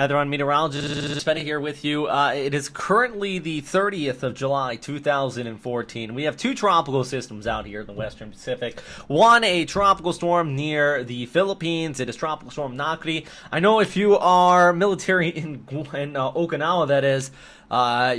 Heather on meteorologist Benny here with you. It is currently the 30th of July, 2014. We have two tropical systems out here in the Western Pacific. One, a tropical storm near the Philippines. It is Tropical Storm Nakri. I know if you are military in Okinawa, that is,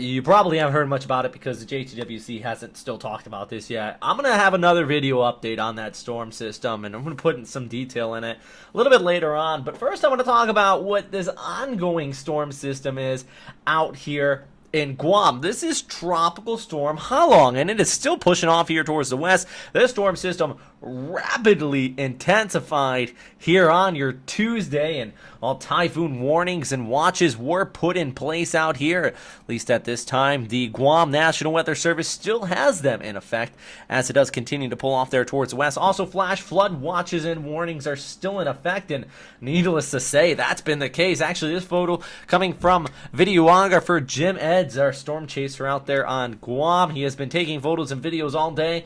you probably haven't heard much about it because the JTWC hasn't still talked about this yet. I'm going to have another video update on that storm system, and I'm going to put in some detail in it a little bit later on. But first I want to talk about what this ongoing storm system is out here in Guam. This is Tropical Storm Halong, and it is still pushing off here towards the west. This storm system rapidly intensified here on your Tuesday, and all typhoon warnings and watches were put in place out here. At least at this time, the Guam National Weather Service still has them in effect as it does continue to pull off there towards the west. Also, flash flood watches and warnings are still in effect, and needless to say, that's been the case. Actually, this photo coming from videographer Jim Eds, our storm chaser out there on Guam. He has been taking photos and videos all day.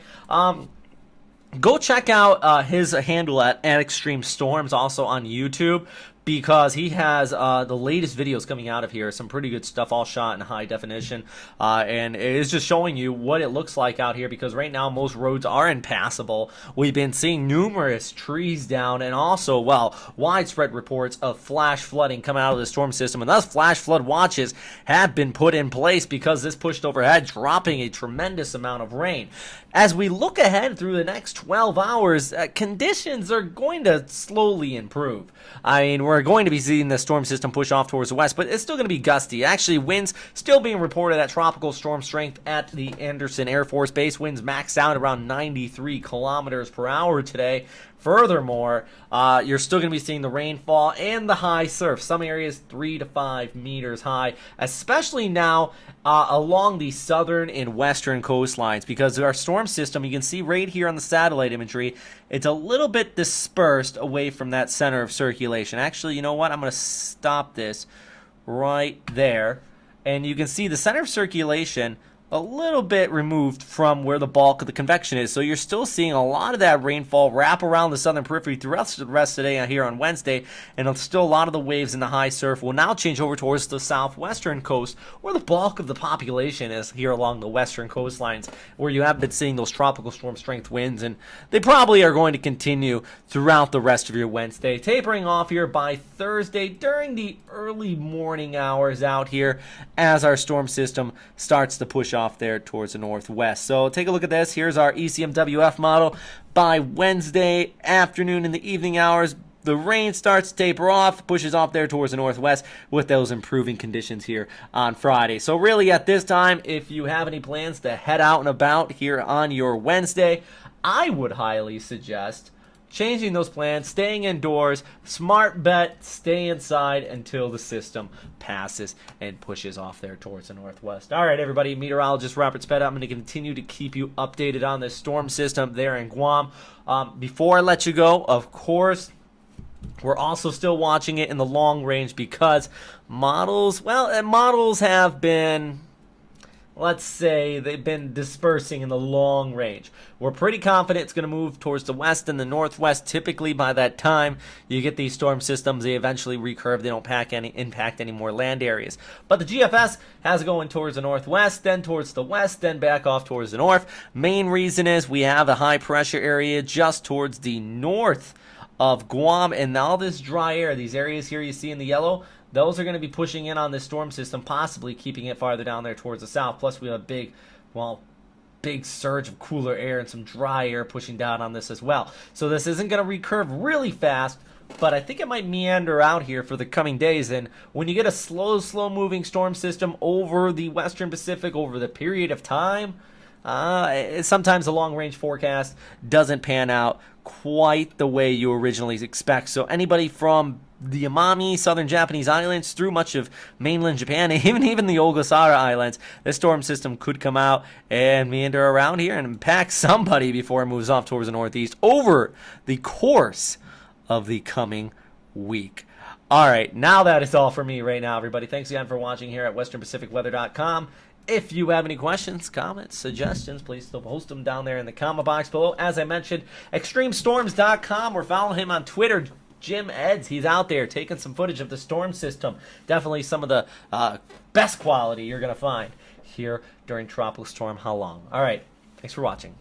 Go check out his handle at Extreme Storms also on YouTube, because he has the latest videos coming out of here. Some pretty good stuff, all shot in high definition. And it is just showing you what it looks like out here, because right now most roads are impassable. We've been seeing numerous trees down, and also, well, widespread reports of flash flooding coming out of the storm system. And thus, flash flood watches have been put in place because this pushed overhead, dropping a tremendous amount of rain. As we look ahead through the next 12 hours, conditions are going to slowly improve. I mean, we're going to be seeing the storm system push off towards the west, but it's still going to be gusty. Actually, winds still being reported at tropical storm strength at the Anderson Air Force Base. Winds maxed out around 93 kilometers per hour today. Furthermore, you're still going to be seeing the rainfall and the high surf. Some areas 3 to 5 meters high, especially now along the southern and western coastlines, because our storm system, you can see right here on the satellite imagery, it's a little bit dispersed away from that center of circulation. Actually, you know what? I'm going to stop this right there, and you can see the center of circulation a little bit removed from where the bulk of the convection is. So you're still seeing a lot of that rainfall wrap around the southern periphery throughout the rest of the day here on Wednesday, and still a lot of the waves in the high surf will now change over towards the southwestern coast, where the bulk of the population is here along the western coastlines, where you have been seeing those tropical storm strength winds, and they probably are going to continue throughout the rest of your Wednesday, tapering off here by Thursday during the early morning hours out here as our storm system starts to push off there towards the northwest. So take a look at this. Here's our ECMWF model. By Wednesday afternoon in the evening hours, the rain starts to taper off, pushes off there towards the northwest with those improving conditions here on Friday. So really at this time, if you have any plans to head out and about here on your Wednesday, I would highly suggest changing those plans, staying indoors. Smart bet, stay inside until the system passes and pushes off there towards the northwest. All right, everybody, meteorologist Robert Speda. I'm going to continue to keep you updated on this storm system there in Guam. Before I let you go, of course, we're also still watching it in the long range, because models have been, let's say, they've been dispersing in the long range. We're pretty confident it's going to move towards the west and the northwest. Typically, by that time, you get these storm systems, they eventually recurve. They don't impact any more land areas. But the GFS has it going towards the northwest, then towards the west, then back off towards the north. Main reason is we have a high pressure area just towards the north of Guam, and all this dry air, these areas here you see in the yellow, those are going to be pushing in on this storm system, possibly keeping it farther down there towards the south. Plus, we have a big surge of cooler air and some dry air pushing down on this as well. So this isn't going to recurve really fast, but I think it might meander out here for the coming days. And when you get a slow moving storm system over the Western Pacific over the period of time, sometimes the long-range forecast doesn't pan out quite the way you originally expect. So anybody from the Amami, southern Japanese islands, through much of mainland Japan, even the Ogasawara Islands, this storm system could come out and meander around here and impact somebody before it moves off towards the northeast over the course of the coming week. All right, now that is all for me right now, everybody. Thanks again for watching here at westernpacificweather.com. If you have any questions, comments, suggestions, please still post them down there in the comment box below. As I mentioned, extremestorms.com, or follow him on Twitter, Jim Eds. He's out there taking some footage of the storm system. Definitely some of the best quality you're going to find here during Tropical Storm Halong. All right, thanks for watching.